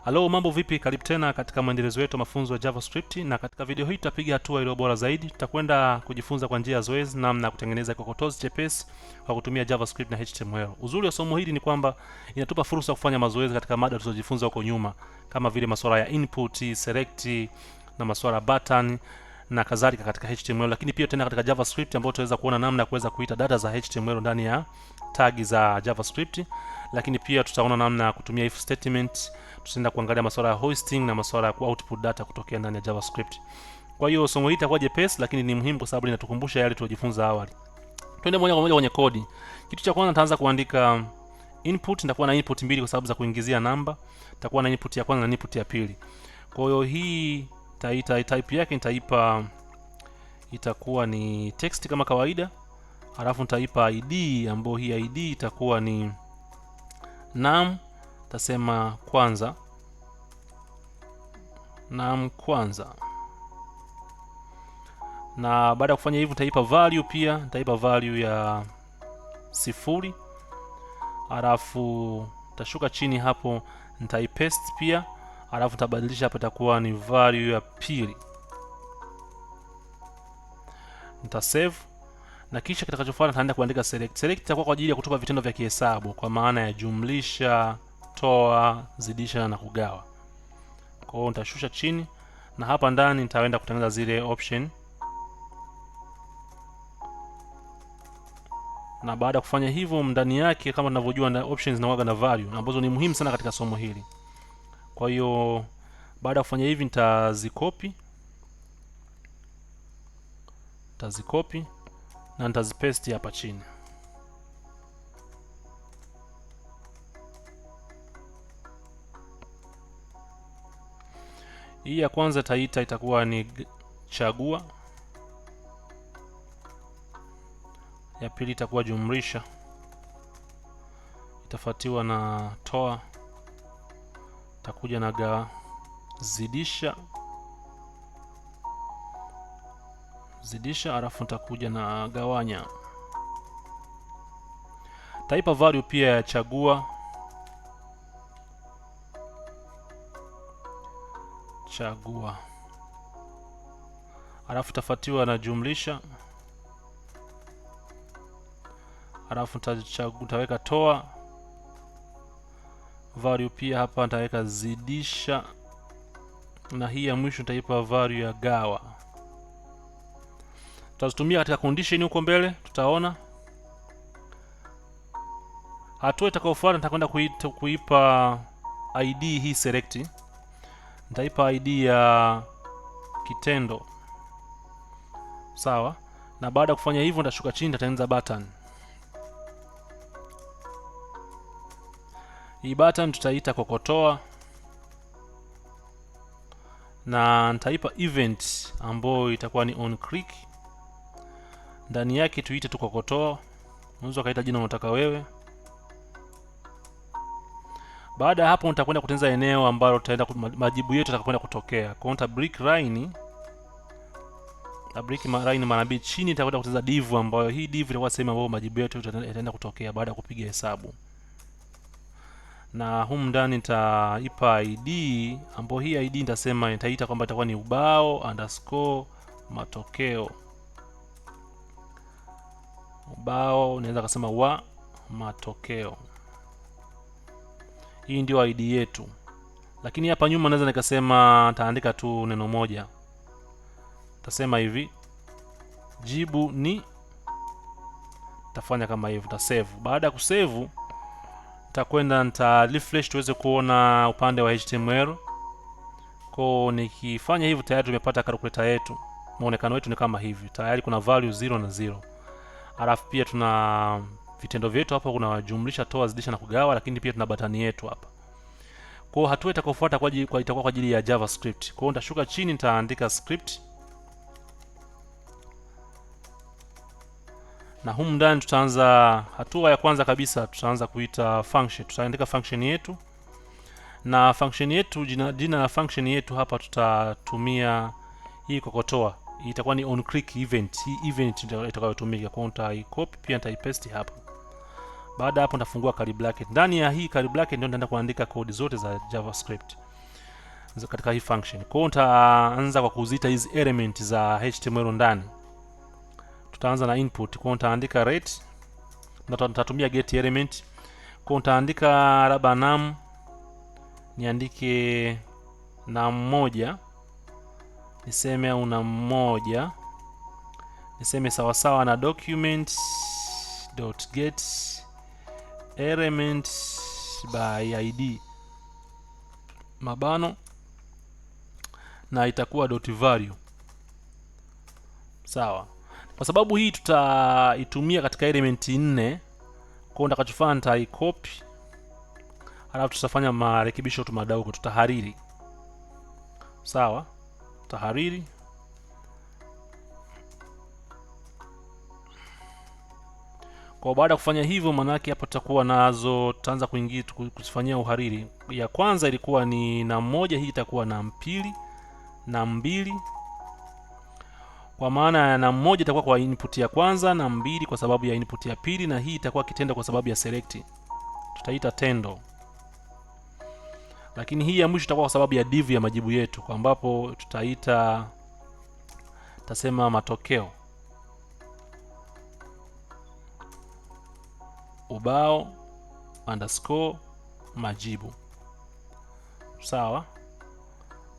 Halo, mambo vipi? Karibu tena katika maendelezo yetu mafunzo ya JavaScript, na katika video hii tutapiga hatua iliyo bora zaidi. Tutakwenda kujifunza kwa njia ya zoezi namna ya kutengeneza kikokotozi chepesi kwa kutumia JavaScript na HTML. Uzuri wa somo hili ni kwamba inatupa fursa ya kufanya mazoezi katika mada tulizojifunza huko nyuma, kama vile masuala ya input, select na masuala ya button na kadhalika katika HTML, lakini pia tena katika JavaScript ambapo tutaweza kuona namna ya kuweza kuita data za HTML ndani ya tagi za JavaScript, lakini pia tutaona namna ya kutumia if statement. Tutaenda kuangalia masuala ya hosting na masuala ya output data kutokea ndani ya JavaScript. Kwa hiyo somo hili litakuwa jepesi, lakini ni muhimu kwa sababu linatukumbusha yale tuliyojifunza awali. Twende moja kwa moja kwenye kodi. Kitu cha kwanza nitaanza kuandika input. Nitakuwa na input mbili kwa sababu za kuingizia namba. Nitakuwa na input ya kwanza na input ya pili. Kwa hiyo hii type yake nitaipa, itakuwa ni text kama kawaida. Alafu nitaipa id, ambayo hii id itakuwa ni num. Tasema kwanza, num kwanza. Na baada ya kufanya hivyo nitaipa value pia, nitaipa value ya 0. Alafu tashuka chini hapo nitaipaste pia, alafu nitabadilisha hapa itakuwa ni value ya pili. Nitasave na kisha kitakachofuata nitaenda kuandika select. Select itakuwa kwa ajili ya kutupa vitendo vya kihesabu kwa maana ya jumlisha, toa, zidisha na kugawa. Kwa hiyo nitashusha chini na hapa ndani nitaenda kutengeneza zile option. Na baada ya kufanya hivyo, ndani yake kama tunavyojua na options zinakuwa na value ambazo ni muhimu sana katika somo hili. Kwa hiyo baada ya kufanya hivi nitazikopi na nitazipaste hapa chini. Hii ya kwanza itakuwa ni chagua, ya pili itakuwa jumlisha, itafuatiwa na toa, itakuja na zidisha, alafu nitakuja na gawanya. Taipa value pia ya chagua, alafu itafuatiwa na jumlisha, alafu nitaweka toa value pia hapa nitaweka zidisha, na hii ya mwisho nitaipa value ya gawa. Tutazitumia katika condition huko mbele, tutaona. Hatua itakayofuata nitakwenda kuipa id hii select. Nitaipa id ya kitendo, sawa. Na baada ya kufanya hivyo nitashuka chini, nitatengeneza button. Hii button tutaita kokotoa, na nitaipa event ambayo itakuwa ni on click. Ndani yake tuite tu kokotoa, unaweza kaita jina unataka wewe. Baada ya hapo nitakwenda kutengeneza eneo ambalo tutaenda majibu yetu yatakapoenda kutokea. Kwa hiyo break line, mara mbili chini nitakwenda kutengeneza div, ambayo hii div itakuwa sehemu ambayo majibu yetu yataenda kutokea baada ya kupiga hesabu. Na humu ndani nitaipa id, ambayo hii id nitasema nitaita kwamba itakuwa ni ubao_matokeo. Ubao unaweza kusema wa matokeo. Hii ndio id yetu. Lakini hapa nyuma naweza nikasema taandika tu neno moja. Tasema hivi, jibu ni, tafanya kama hivyo, ta save. Baada ya kusave nitakwenda refresh tuweze kuona upande wa HTML. Kwa nikifanya hivyo tayari tumepata calculator yetu. Muonekano wetu ni kama hivi. Tayari kuna value 0 na 0. Alafu pia tuna vitendo vyetu hapa, kuna jumlisha, toa, zidisha na kugawa, lakini pia tuna batani yetu hapa. Kwa hiyo hatua itakayofuata itakuwa kwa ajili ya JavaScript. Kwa hiyo nitashuka chini, nitaandika script. Na humu ndani tutaanza, hatua ya kwanza kabisa tutaanza kuita function. Tutaandika function yetu, na function yetu, jina la function yetu hapa tutatumia hii kokotoa. Hii itakuwa ni on click event. Hii event itakayotumika. Kwa hiyo nitaicopy pia nitaipaste hapa. Baada hapo nitafungua curly bracket. Ndani ya hii curly bracket ndio nitaenda kuandika code zote za JavaScript. katika hii function. Kwa hiyo nitaanza kwa kuziita hizi element za HTML ndani. Tutaanza na input. Kwa hiyo nitaandika rate na tutatumia get element. Kwa hiyo nitaandika labda num, niandike num1, niseme au num1, niseme sawa sawa na document.get element by id mabano, na itakuwa .value. Sawa. Kwa sababu hii tutaitumia katika element 4, kwa hiyo nitakachofanya nitaicopy, halafu tutafanya marekebisho tu madogo, tutahariri. Sawa, tutahariri. Kwa baada ya kufanya hivyo, manake hapa tutakuwa nazo, tutaanza kuingia kufanyia uhariri. Ya kwanza ilikuwa ni num1, hii itakuwa num2, num2. Kwa maana ya num1 itakuwa kwa input ya kwanza, num2 kwa sababu ya input ya pili, na hii itakuwa kitendo kwa sababu ya select. Tutaita tendo. Lakini hii ya mwisho itakuwa kwa sababu ya div ya majibu yetu, kwa ambapo tutasema matokeo ubao underscore majibu. Sawa.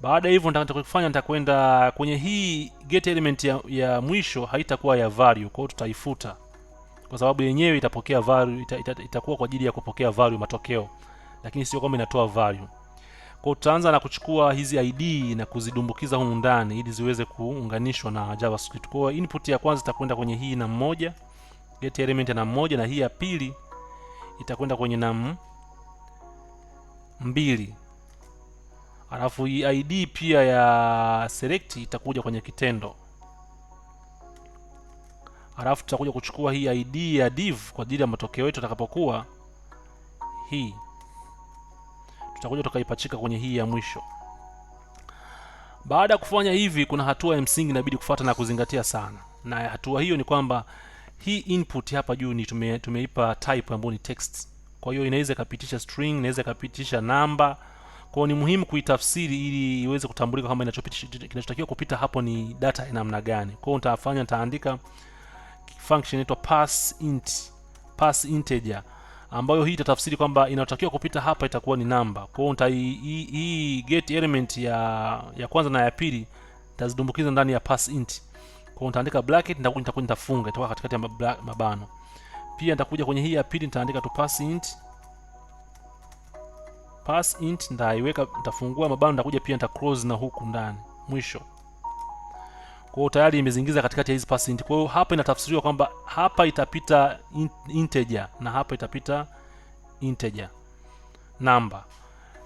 Baada hivyo nitakachofanya, nitakwenda kwenye hii get element ya mwisho, haitakuwa ya value, kwa hiyo tutaifuta kwa sababu yenyewe itapokea value, itakuwa kwa ajili ya kupokea value, matokeo, lakini sio kwamba inatoa value. Kwa hiyo tutaanza na kuchukua hizi ID na kuzidumbukiza humu ndani ili ziweze kuunganishwa na JavaScript. Kwa hiyo input ya kwanza itakwenda kwenye hii num1, get element ya num1, na hii ya pili itakwenda kwenye num2. Alafu hii ID pia ya select itakuja kwenye kitendo. Alafu tutakuja kuchukua hii ID ya div kwa ajili ya matokeo yetu atakapokuwa hii. Tutakuja tukaipachika kwenye hii ya mwisho. Baada ya kufanya hivi, kuna hatua ya msingi inabidi kufuata na kuzingatia sana. Na hatua hiyo ni kwamba hii input hapa juu ni tumeipa type ambayo ni text. Kwa hiyo inaweza ikapitisha string, inaweza ikapitisha namba. Kwa hiyo ni muhimu kuitafsiri ili iweze kutambulika kama kinachotakiwa kupita hapo ni data ya namna gani. Kwa hiyo nitaandika function inaitwa pass integer, ambayo hii itatafsiri kwamba inatakiwa kupita hapa itakuwa ni namba. Kwa hiyo hii get element ya kwanza na ya pili nitazidumbukiza ndani ya pass int. Kwa hiyo nitaandika bracket, nitafunga, itakuwa katikati ya mabano. Pia nitakuja kwenye hii ya pili, nitaandika tu pass int, nitafungua mabano, nitakuja pia close na huku ndani mwisho. Kwa hiyo tayari imezingiza katikati ya hizi pass int. Kwa hiyo hapa inatafsiriwa kwamba hapa itapita integer na hapa itapita integer number.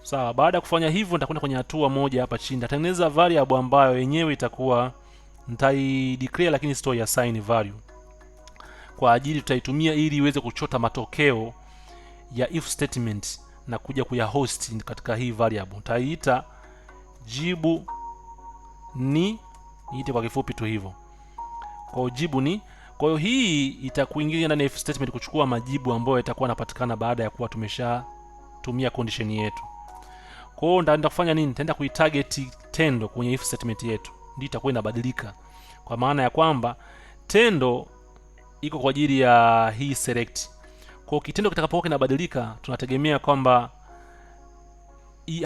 Sawa. Baada ya kufanya hivyo, nitakwenda kwenye hatua moja hapa chini, nitatengeneza variable ambayo yenyewe itakuwa declare, lakini sitoi assign value. Kwa ajili tutaitumia ili iweze kuchota matokeo ya if statement na kuja kuyahost katika hii variable. Nitaiita jibu ni, niite kwa kifupi tu hivyo. Kwa hiyo jibu ni, kwa hiyo hii itakuingiza ndani ya if statement kuchukua majibu ambayo yatakuwa yanapatikana baada ya kuwa tumeshatumia condition yetu. Kwa hiyo nitaenda kufanya nini? Nitaenda kuitarget tendo kwenye if statement yetu, ndio itakuwa inabadilika, kwa maana ya kwamba tendo iko kwa ajili ya hii select. Kwa hiyo kitendo kitakapokuwa kinabadilika, tunategemea kwamba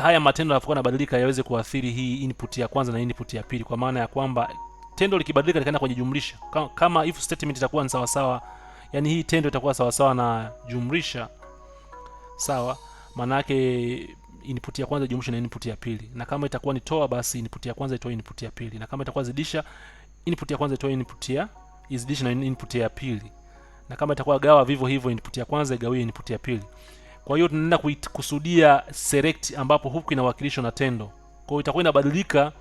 haya matendo yanapokuwa yanabadilika yaweze kuathiri hii input ya kwanza na input ya pili, kwa maana ya kwamba tendo likibadilika likaenda kwenye jumlisha, kama if statement itakuwa ni sawa sawa, yani hii tendo itakuwa sawa sawa na jumlisha, sawa, maana yake input ya kwanza jumlisha na input ya pili. Na kama itakuwa ni toa, basi input ya kwanza itoe input ya pili, na kama itakuwa zidisha, input ya kwanza itoe input ya izidisha na input ya pili, na kama itakuwa gawa, vivyo hivyo input ya kwanza igawie input ya pili. Kwa hiyo tunaenda kukusudia select, ambapo huku inawakilishwa na tendo. Kwa hiyo itakuwa inabadilika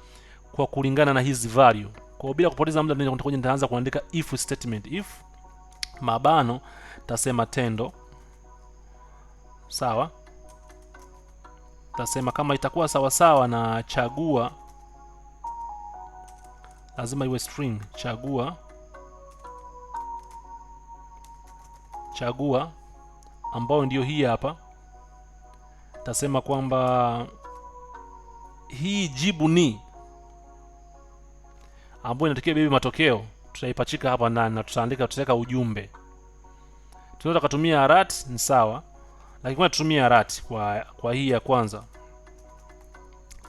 kwa kulingana na hizi value. Kwa hiyo bila kupoteza muda, nitaanza kuandika if statement. If mabano tasema tendo, sawa, tasema kama itakuwa sawa sawa na chagua, lazima iwe string, chagua ambayo ndio hii hapa. Tasema kwamba hii jibu ni ambayo inatakiwa bebe matokeo, tutaipachika hapa ndani na tutaweka ujumbe. Tunaweza kutumia arati, ni sawa, lakini kwa tutumia arati kwa hii ya kwanza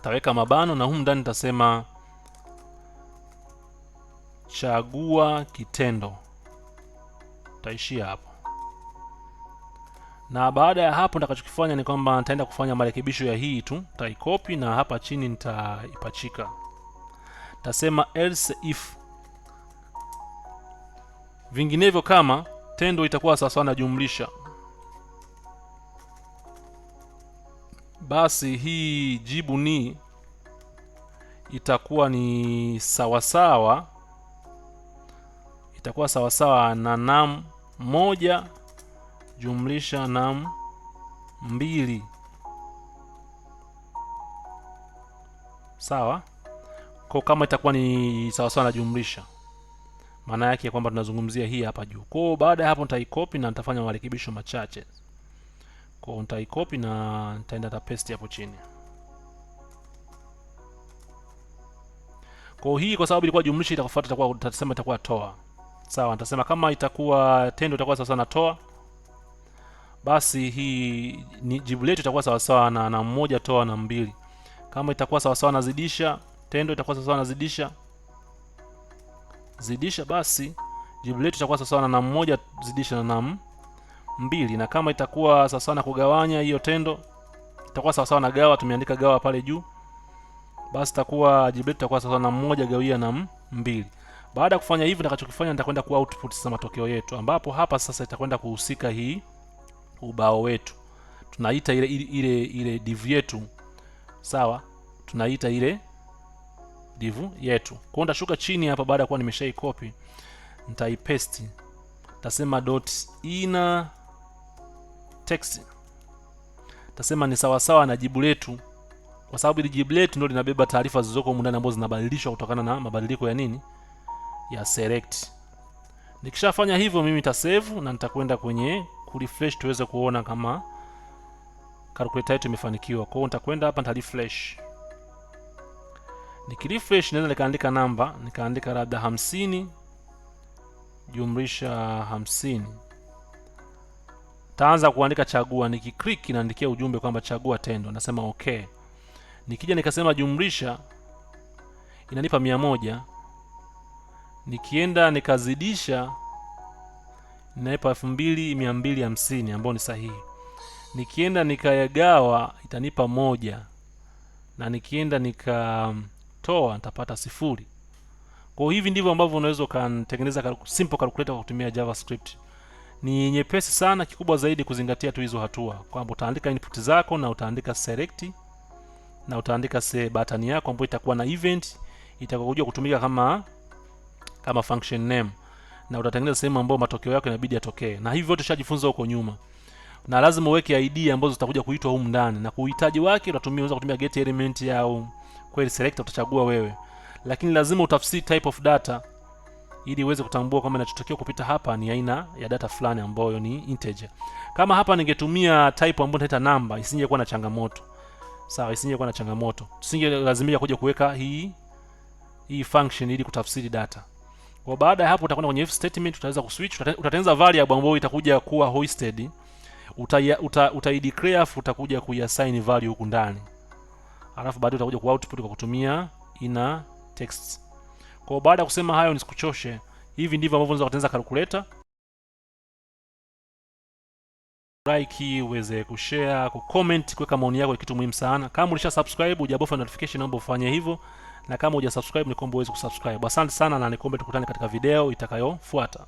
taweka mabano na humu ndani nitasema chagua kitendo. Taishia hapo. Na baada ya hapo nitakachokifanya ni kwamba nitaenda kufanya marekebisho ya hii tu, nitaikopi na hapa chini nitaipachika. Tasema else if, vinginevyo kama tendo itakuwa sawa na jumlisha, basi hii jibu ni itakuwa ni sawasawa, itakuwa sawasawa na num 1 jumlisha num 2. Sawa? Kwa kama itakuwa ni sawasawa na jumlisha, maana yake kwamba tunazungumzia hii hapa juu. Kwa baada ya hapo nitaikopi na nitafanya marekebisho machache. Kwa nitaikopi na nitaenda ta paste hapo chini. Kwa hii kwa sababu ilikuwa jumlisha, itakufuata tutasema itakuwa toa. Sawa, nitasema kama itakuwa tendo itakuwa sawa na toa, basi hii ni jibu letu itakuwa sawa sawa na 1 toa na 2. Kama itakuwa sawa sawa na zidisha, tendo itakuwa sawa sawa na zidisha, basi jibu letu itakuwa sawa sawa na 1 zidisha na 2. Na kama itakuwa sawa sawa na kugawanya, hiyo tendo itakuwa sawa sawa na gawa, tumeandika gawa pale juu, basi itakuwa jibu letu itakuwa sawa na 1 gawia na 2. Baada ya kufanya hivi, nitakachokifanya nitakwenda ku output sasa matokeo yetu, ambapo hapa sasa itakwenda kuhusika hii ubao wetu, tunaita ile div yetu. Sawa, tunaita ile div yetu. Kwa hiyo nitashuka chini hapa, baada ya kuwa nimeshaicopy nitaipaste, tasema .inner text, tasema ni sawa sawa na jibu letu, kwa sababu ile jibu letu ndio linabeba taarifa zilizoko huko ndani ambazo zinabadilishwa kutokana na mabadiliko ya nini, ya select. Nikishafanya hivyo mimi nitasave na nitakwenda kwenye kurefresh tuweze kuona kama calculator yetu imefanikiwa. Kwa hiyo nitakwenda hapa nitarefresh. Nikirefresh naweza nikaandika namba, nikaandika labda 50 jumlisha 50. Taanza kuandika chagua, nikiclick inaandikia ujumbe kwamba chagua tendo, nasema okay. Nikija nikasema jumlisha, inanipa 100. Nikienda nikazidisha, inanipa 2250 ambayo ni sahihi. Nikienda nikagawa itanipa 1, na nikienda nikatoa nitapata 0. Kwa hivi ndivyo ambavyo unaweza kutengeneza simple calculator kwa kutumia JavaScript. Ni nyepesi sana, kikubwa zaidi kuzingatia tu hizo hatua, kwamba utaandika input zako na utaandika select na utaandika button yako ambayo itakuwa na event itakayokuja kutumika kama function name, na utatengeneza sehemu ambayo matokeo yako inabidi yatokee. Na hivi vyote tushajifunza huko nyuma. Na lazima uweke ID ambazo zitakuja kuitwa huko ndani, na kuhitaji wake unaweza kutumia get element au query selector, utachagua wewe. Lakini lazima utafsiri type of data ili uweze kutambua kwamba inachotakiwa kupita hapa ni aina ya data fulani ambayo ni integer. Kama hapa ningetumia type ambayo inaita number, isingekuwa na changamoto. Sawa, isingekuwa na changamoto. Tusingelazimika kuja kuweka hii function ili kutafsiri data. Kwa baada ya hapo utakwenda kwenye if statement, utaweza kuswitch, utatengeneza variable ambayo itakuja kuwa hoisted. Utaideclare afu utakuja kuiassign value huku ndani. Alafu baadaye utakuja ku output kwa kutumia inner text. Kwa baada ya kusema hayo, nisikuchoshe, hivi ndivyo ambavyo unaweza kutengeneza calculator. Like, uweze kushare, kucomment, kuweka maoni yako, kitu muhimu sana. Kama ulisha subscribe hujabofya notification, naomba ufanye hivyo, na kama hujasubscribe nikombe uweze kusubscribe. Asante sana, na nikombe tukutane katika video itakayofuata.